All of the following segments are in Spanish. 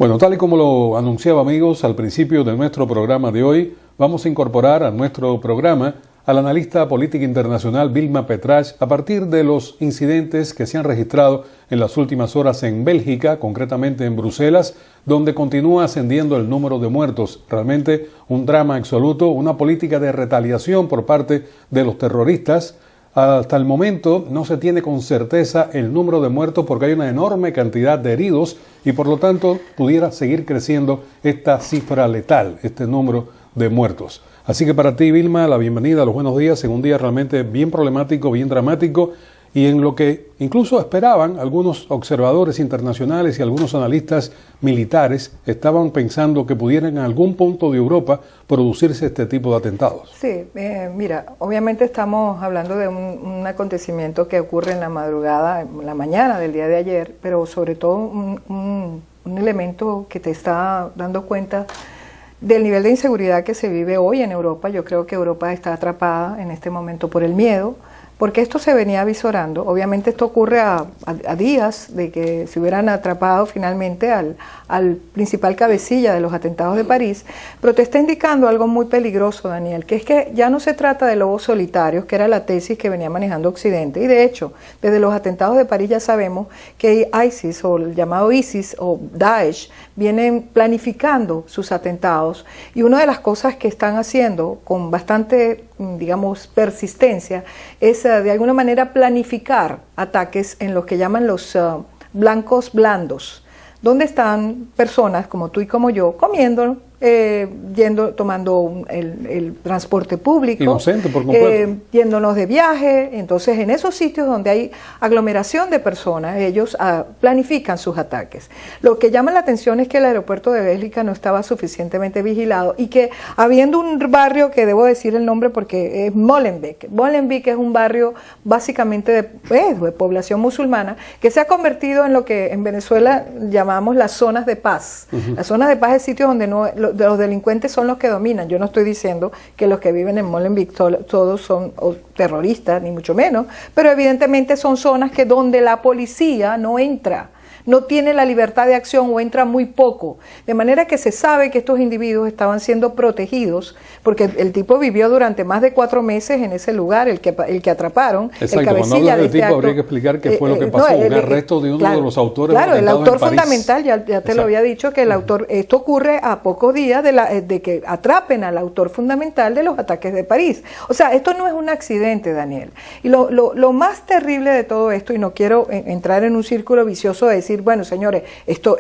Bueno, tal y como lo anunciaba, amigos, al principio de nuestro programa de hoy, vamos a incorporar a nuestro programa al analista política internacional Vilma Petrach a partir de los incidentes que se han registrado en las últimas horas en Bélgica, concretamente en Bruselas, donde continúa ascendiendo el número de muertos. Realmente un drama absoluto, una política de retaliación por parte de los terroristas. Hasta el momento no se tiene con certeza el número de muertos porque hay una enorme cantidad de heridos y por lo tanto pudiera seguir creciendo esta cifra letal, este número de muertos. Así que para ti, Vilma, la bienvenida, los buenos días en un día realmente bien problemático, bien dramático y en lo que incluso esperaban algunos observadores internacionales y algunos analistas militares estaban pensando que pudieran en algún punto de Europa producirse este tipo de atentados. Sí, mira, obviamente estamos hablando de un acontecimiento que ocurre en la madrugada, en la mañana del día de ayer, pero sobre todo un elemento que te está dando cuenta del nivel de inseguridad que se vive hoy en Europa. Yo creo que Europa está atrapada en este momento por el miedo, porque esto se venía avisorando. Obviamente esto ocurre a días de que se hubieran atrapado finalmente al principal cabecilla de los atentados de París, pero te está indicando algo muy peligroso, Daniel, que es que ya no se trata de lobos solitarios, que era la tesis que venía manejando Occidente, y de hecho, desde los atentados de París ya sabemos que ISIS, o el llamado ISIS, o Daesh, vienen planificando sus atentados, y una de las cosas que están haciendo con bastante, digamos, persistencia, es de alguna manera planificar ataques en los que llaman los blancos blandos, donde están personas como tú y como yo comiendo, tomando el transporte público, inocente por completo, yéndonos de viaje. Entonces, en esos sitios donde hay aglomeración de personas, ellos planifican sus ataques. Lo que llama la atención es que el aeropuerto de Bélgica no estaba suficientemente vigilado y que, habiendo un barrio que debo decir el nombre porque es Molenbeek. Molenbeek es un barrio básicamente de población musulmana que se ha convertido en lo que en Venezuela llamamos las zonas de paz. Las zonas de paz es sitios donde los delincuentes son los que dominan. Yo no estoy diciendo que los que viven en Molenbeek todos son terroristas, ni mucho menos, pero evidentemente son zonas donde la policía no entra, no tiene la libertad de acción o entra muy poco, de manera que se sabe que estos individuos estaban siendo protegidos, porque el tipo vivió durante más de 4 meses en ese lugar, el que atraparon. Exacto, el cuando hablas del tipo habría que explicar qué fue lo que pasó, un arresto de uno de los autores. Claro, el autor en París. fundamental, ya te lo había dicho, que el autor, esto ocurre a pocos días de que atrapen al autor fundamental de los ataques de París. O sea, esto no es un accidente, Daniel. Y lo más terrible de todo esto, y no quiero entrar en un círculo vicioso de decir, bueno, señores, esto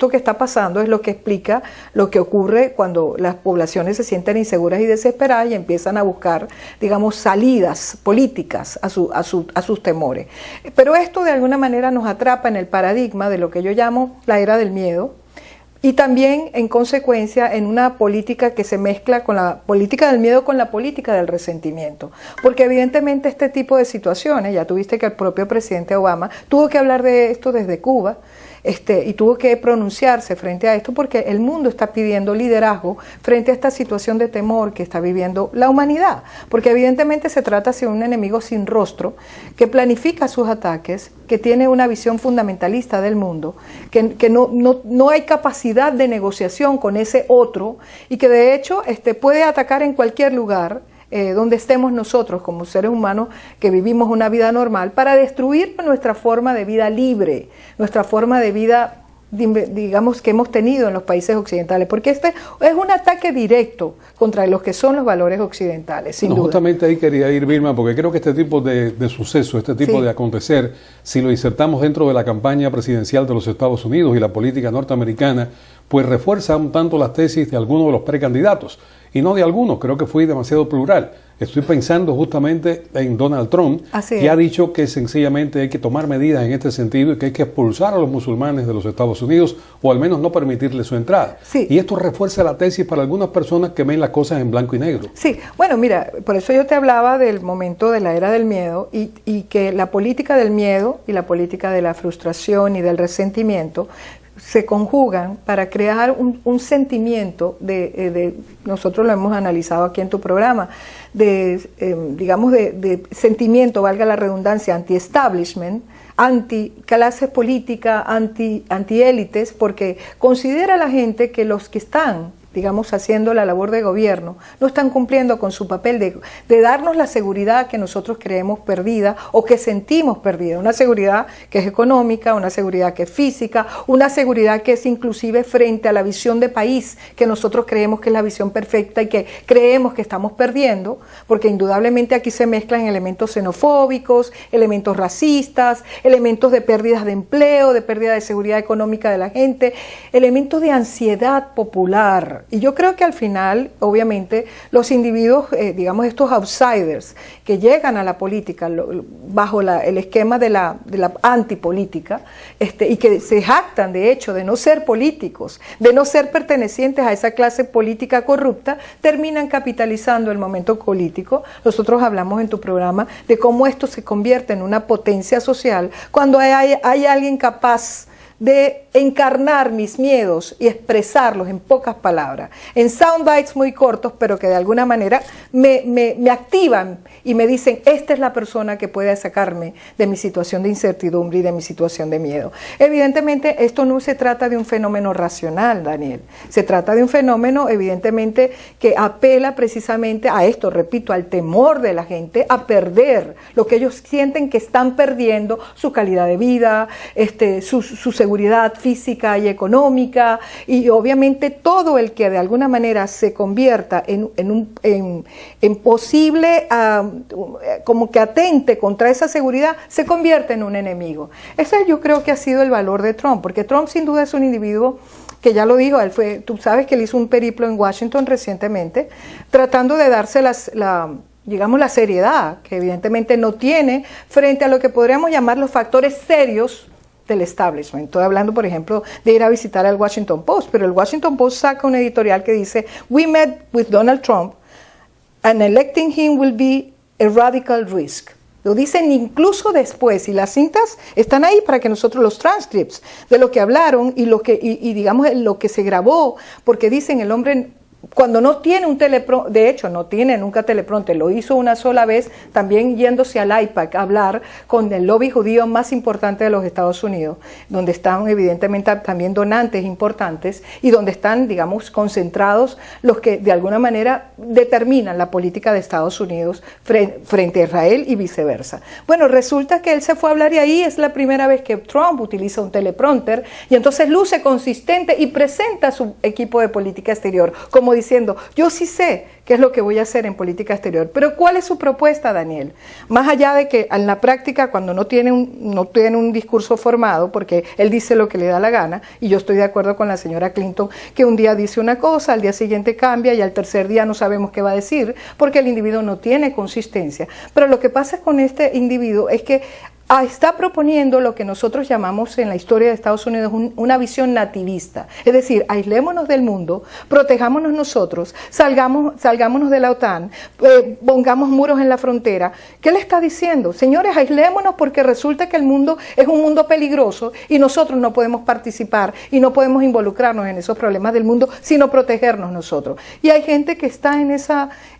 que está pasando es lo que explica lo que ocurre cuando las poblaciones se sienten inseguras y desesperadas y empiezan a buscar, digamos, salidas políticas a sus temores. Pero esto de alguna manera nos atrapa en el paradigma de lo que yo llamo la era del miedo, y también, en consecuencia, en una política que se mezcla con la política del miedo con la política del resentimiento. Porque evidentemente este tipo de situaciones, ya tuviste que el propio presidente Obama tuvo que hablar de esto desde Cuba, y tuvo que pronunciarse frente a esto porque el mundo está pidiendo liderazgo frente a esta situación de temor que está viviendo la humanidad, porque evidentemente se trata de un enemigo sin rostro que planifica sus ataques, que tiene una visión fundamentalista del mundo, que no hay capacidad de negociación con ese otro y que de hecho puede atacar en cualquier lugar donde estemos nosotros como seres humanos que vivimos una vida normal, para destruir nuestra forma de vida libre, nuestra forma de vida, digamos, que hemos tenido en los países occidentales, porque este es un ataque directo contra los que son los valores occidentales, sin duda. Justamente ahí quería ir, Vilma, porque creo que este tipo de suceso, este tipo de acontecer, si lo insertamos dentro de la campaña presidencial de los Estados Unidos y la política norteamericana, pues refuerza un tanto las tesis de algunos de los precandidatos, y no de algunos, creo que fui demasiado plural. Estoy pensando justamente en Donald Trump, que ha dicho que sencillamente hay que tomar medidas en este sentido y que hay que expulsar a los musulmanes de los Estados Unidos o al menos no permitirles su entrada. Sí. Y esto refuerza la tesis para algunas personas que ven las cosas en blanco y negro. Sí, bueno, mira, por eso yo te hablaba del momento de la era del miedo y que la política del miedo y la política de la frustración y del resentimiento se conjugan para crear un sentimiento nosotros lo hemos analizado aquí en tu programa, de sentimiento, valga la redundancia, anti-establishment, anti-clase política, anti-élites, porque considera la gente que los que están, digamos, haciendo la labor de gobierno, no están cumpliendo con su papel de darnos la seguridad que nosotros creemos perdida o que sentimos perdida, una seguridad que es económica, una seguridad que es física, una seguridad que es inclusive frente a la visión de país que nosotros creemos que es la visión perfecta y que creemos que estamos perdiendo, porque indudablemente aquí se mezclan elementos xenofóbicos, elementos racistas, elementos de pérdidas de empleo, de pérdida de seguridad económica de la gente, elementos de ansiedad popular. Y yo creo que al final, obviamente, los individuos, digamos, estos outsiders que llegan a la política bajo el esquema de la antipolítica, y que se jactan, de hecho, de no ser políticos, de no ser pertenecientes a esa clase política corrupta, terminan capitalizando el momento político. Nosotros hablamos en tu programa de cómo esto se convierte en una potencia social cuando hay alguien capaz de encarnar mis miedos y expresarlos en pocas palabras, en soundbites muy cortos, pero que de alguna manera me activan y me dicen, esta es la persona que puede sacarme de mi situación de incertidumbre y de mi situación de miedo. Evidentemente, esto no se trata de un fenómeno racional, Daniel. Se trata de un fenómeno, evidentemente, que apela precisamente a esto, repito, al temor de la gente, a perder lo que ellos sienten que están perdiendo, su calidad de vida, su seguridad física y económica, y obviamente todo el que de alguna manera se convierta en posible, como que atente contra esa seguridad, se convierte en un enemigo. Ese yo creo que ha sido el valor de Trump, porque Trump sin duda es un individuo que ya lo dijo, tú sabes que él hizo un periplo en Washington recientemente, tratando de darse digamos la seriedad que evidentemente no tiene frente a lo que podríamos llamar los factores serios del establishment. Estoy hablando, por ejemplo, de ir a visitar al Washington Post, pero el Washington Post saca un editorial que dice, "We met with Donald Trump and electing him will be a radical risk." Lo dicen incluso después, y las cintas están ahí para que nosotros, los transcripts de lo que hablaron y digamos lo que se grabó, porque dicen el hombre, cuando no tiene un teleprompter, de hecho no tiene nunca teleprompter, lo hizo una sola vez, también yéndose al IPAC a hablar con el lobby judío más importante de los Estados Unidos, donde están evidentemente también donantes importantes y donde están, digamos, concentrados los que de alguna manera determinan la política de Estados Unidos frente a Israel y viceversa. Bueno, resulta que él se fue a hablar y ahí es la primera vez que Trump utiliza un teleprompter y entonces luce consistente y presenta a su equipo de política exterior como diciendo, yo sí sé qué es lo que voy a hacer en política exterior. Pero ¿cuál es su propuesta, Daniel? Más allá de que en la práctica, cuando no tiene un discurso formado, porque él dice lo que le da la gana, y yo estoy de acuerdo con la señora Clinton, que un día dice una cosa, al día siguiente cambia, y al tercer día no sabemos qué va a decir, porque el individuo no tiene consistencia. Pero lo que pasa con este individuo es que está proponiendo lo que nosotros llamamos en la historia de Estados Unidos una visión nativista. Es decir, aislémonos del mundo, protejámonos nosotros, salgámonos de la OTAN, pongamos muros en la frontera. ¿Qué le está diciendo? Señores, aislémonos porque resulta que el mundo es un mundo peligroso y nosotros no podemos participar y no podemos involucrarnos en esos problemas del mundo, sino protegernos nosotros. Y hay gente que está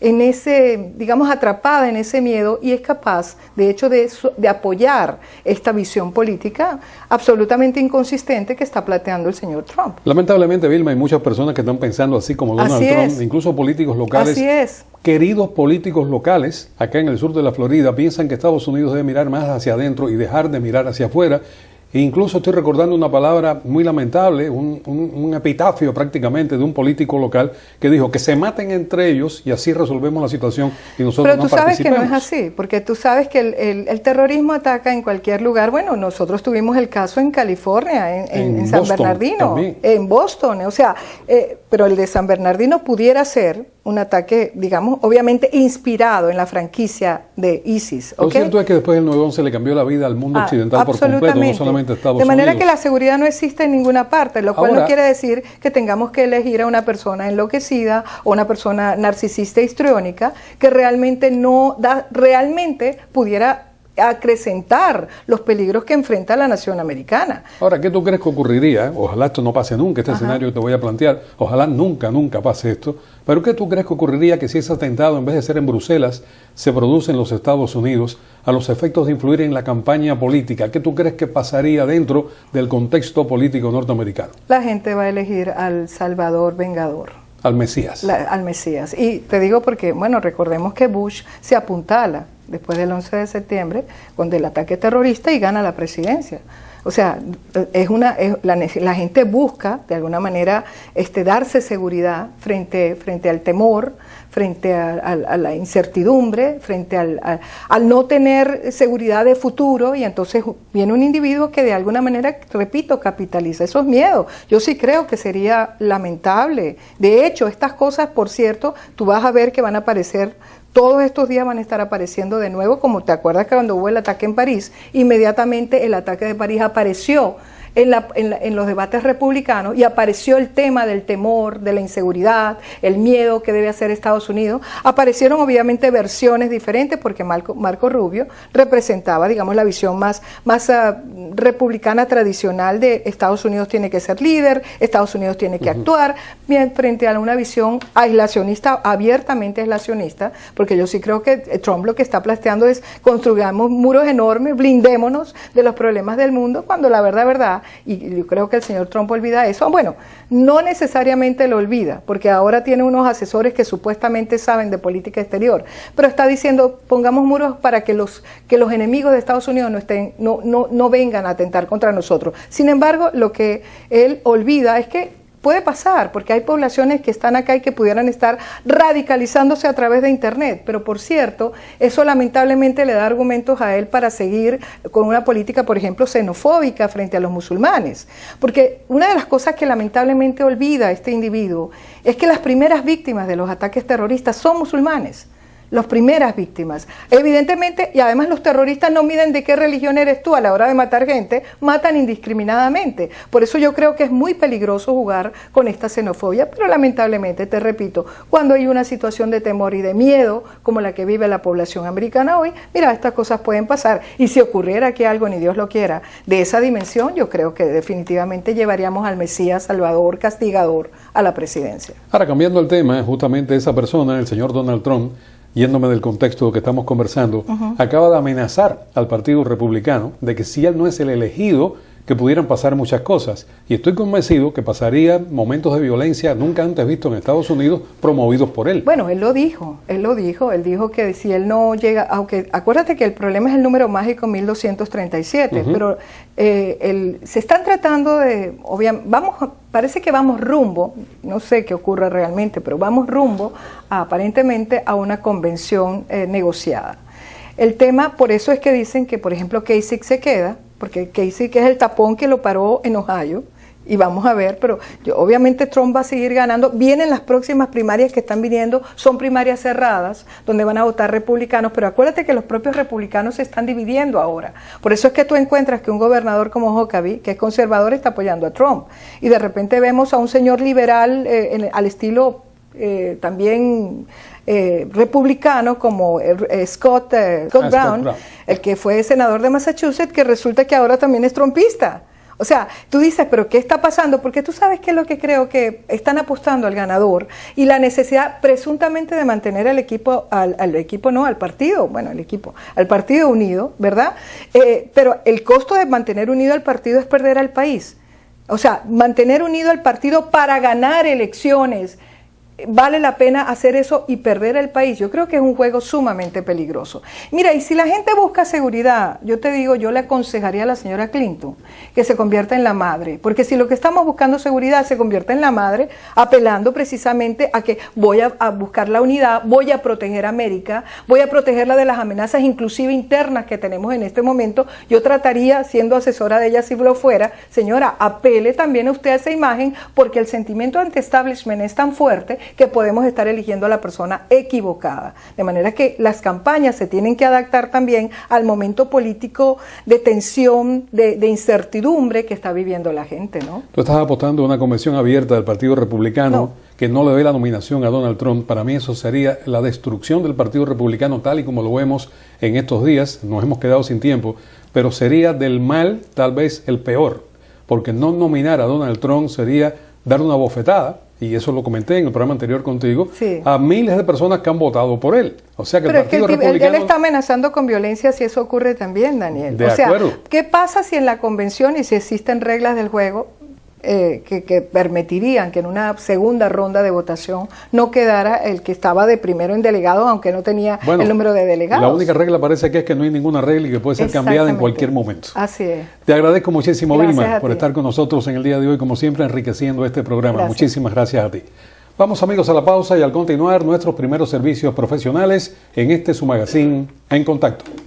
digamos, atrapada en ese miedo y es capaz, de hecho, de apoyar esta visión política absolutamente inconsistente que está planteando el señor Trump. Lamentablemente, Vilma, hay muchas personas que están pensando así como Donald Trump, incluso políticos locales. Así es. Queridos políticos locales, acá en el sur de la Florida, piensan que Estados Unidos debe mirar más hacia adentro y dejar de mirar hacia afuera. E incluso estoy recordando una palabra muy lamentable, un epitafio prácticamente de un político local que dijo que se maten entre ellos y así resolvemos la situación y nosotros no participemos. Pero tú sabes que no es así, porque tú sabes que el terrorismo ataca en cualquier lugar. Bueno, nosotros tuvimos el caso en California, en San Bernardino, también. En Boston, o sea, pero el de San Bernardino pudiera ser un ataque, digamos, obviamente inspirado en la franquicia de ISIS. ¿Okay? Lo cierto es que después del 9/11 le cambió la vida al mundo occidental por completo, no solamente a Estados Unidos. De manera que la seguridad no existe en ninguna parte, lo cual no quiere decir que tengamos que elegir a una persona enloquecida o una persona narcisista e histriónica que realmente realmente pudiera acrecentar los peligros que enfrenta la nación americana. Ahora, ¿qué tú crees que ocurriría? Ojalá esto no pase nunca, este escenario que te voy a plantear, ojalá nunca pase esto, pero ¿qué tú crees que ocurriría que si ese atentado, en vez de ser en Bruselas, se produce en los Estados Unidos, a los efectos de influir en la campaña política? ¿Qué tú crees que pasaría dentro del contexto político norteamericano? La gente va a elegir al Salvador Vengador. Al Mesías. Al Mesías. Y te digo porque, bueno, recordemos que Bush se apuntala después del 11 de septiembre con el ataque terrorista y gana la presidencia. O sea, la gente busca, de alguna manera, darse seguridad frente al temor, frente a la incertidumbre, frente al no tener seguridad de futuro, y entonces viene un individuo que de alguna manera, repito, capitaliza esos miedos. Yo sí creo que sería lamentable. De hecho, estas cosas, por cierto, tú vas a ver que van a aparecer. Todos estos días van a estar apareciendo de nuevo, como te acuerdas que cuando hubo el ataque en París, inmediatamente el ataque de París apareció en los debates republicanos y apareció el tema del temor, de la inseguridad, el miedo que debe hacer Estados Unidos. Aparecieron obviamente versiones diferentes porque Marco Rubio representaba, digamos, la visión más republicana tradicional de Estados Unidos tiene que ser líder, Estados Unidos tiene que actuar, bien, frente a una visión aislacionista, abiertamente aislacionista, porque yo sí creo que Trump lo que está planteando es construyamos muros enormes, blindémonos de los problemas del mundo, cuando la verdad, y yo creo que el señor Trump olvida eso. Bueno, no necesariamente lo olvida, porque ahora tiene unos asesores que supuestamente saben de política exterior, pero está diciendo, pongamos muros para que los enemigos de Estados Unidos no vengan a atentar contra nosotros. Sin embargo, lo que él olvida es que puede pasar, porque hay poblaciones que están acá y que pudieran estar radicalizándose a través de Internet, pero por cierto, eso lamentablemente le da argumentos a él para seguir con una política, por ejemplo, xenofóbica frente a los musulmanes, porque una de las cosas que lamentablemente olvida este individuo es que las primeras víctimas de los ataques terroristas son musulmanes. Las primeras víctimas. Evidentemente, y además los terroristas no miden de qué religión eres tú a la hora de matar gente, matan indiscriminadamente. Por eso yo creo que es muy peligroso jugar con esta xenofobia, pero lamentablemente, te repito, cuando hay una situación de temor y de miedo, como la que vive la población americana hoy, mira, estas cosas pueden pasar. Y si ocurriera que algo, ni Dios lo quiera, de esa dimensión, yo creo que definitivamente llevaríamos al Mesías Salvador, castigador, a la presidencia. Ahora, cambiando el tema, justamente esa persona, el señor Donald Trump, yéndome del contexto que estamos conversando, acaba de amenazar al Partido Republicano de que si él no es el elegido, que pudieran pasar muchas cosas. Y estoy convencido que pasarían momentos de violencia nunca antes vistos en Estados Unidos promovidos por él. Él lo dijo, él dijo que si él no llega, aunque acuérdate que el problema es el número mágico 1237, pero se están tratando de, parece que vamos rumbo, no sé qué ocurre realmente, pero vamos rumbo aparentemente a una convención negociada. El tema, por eso es que dicen que, por ejemplo, Kasich se queda, porque Kasich es el tapón que lo paró en Ohio, y vamos a ver, pero obviamente Trump va a seguir ganando. Vienen las próximas primarias que están viniendo, son primarias cerradas, donde van a votar republicanos, pero acuérdate que los propios republicanos se están dividiendo ahora. Por eso es que tú encuentras que un gobernador como Huckabee, que es conservador, está apoyando a Trump, y de repente vemos a un señor liberal al estilo también republicano como Scott Brown, el que fue senador de Massachusetts, que resulta que ahora también es trumpista. O sea, tú dices, ¿pero qué está pasando? Porque tú sabes qué es lo que creo, que están apostando al ganador y la necesidad presuntamente de mantener al partido unido, ¿verdad? Pero el costo de mantener unido al partido es perder al país. O sea, mantener unido al partido para ganar elecciones, vale la pena hacer eso y perder el país. Yo creo que es un juego sumamente peligroso. Mira, y si la gente busca seguridad, yo te digo, yo le aconsejaría a la señora Clinton que se convierta en la madre, porque si lo que estamos buscando seguridad se convierte en la madre, apelando precisamente a que voy a buscar la unidad, voy a proteger a América, voy a protegerla de las amenazas inclusive internas que tenemos en este momento, yo trataría, siendo asesora de ella si lo fuera, señora, apele también a usted a esa imagen, porque el sentimiento anti-establishment es tan fuerte que podemos estar eligiendo a la persona equivocada. De manera que las campañas se tienen que adaptar también al momento político de tensión, de incertidumbre que está viviendo la gente, ¿no? Tú estás apostando a una convención abierta del Partido Republicano que no le dé la nominación a Donald Trump. Para mí eso sería la destrucción del Partido Republicano tal y como lo vemos en estos días. Nos hemos quedado sin tiempo, pero sería del mal tal vez el peor, porque no nominar a Donald Trump sería dar una bofetada, y eso lo comenté en el programa anterior contigo, a miles de personas que han votado por él. O sea que pero el Partido Republicano... Él está amenazando con violencia si eso ocurre también, Daniel. De acuerdo. ¿Qué pasa si en la convención y si existen reglas del juego que permitirían que en una segunda ronda de votación no quedara el que estaba de primero en delegados, aunque no tenía el número de delegados? La única regla parece que es que no hay ninguna regla y que puede ser cambiada en cualquier momento. Así es. Te agradezco muchísimo, Vilma, por estar con nosotros en el día de hoy, como siempre, enriqueciendo este programa. Gracias. Muchísimas gracias a ti. Vamos, amigos, a la pausa y al continuar nuestros primeros servicios profesionales en este su magazine En Contacto.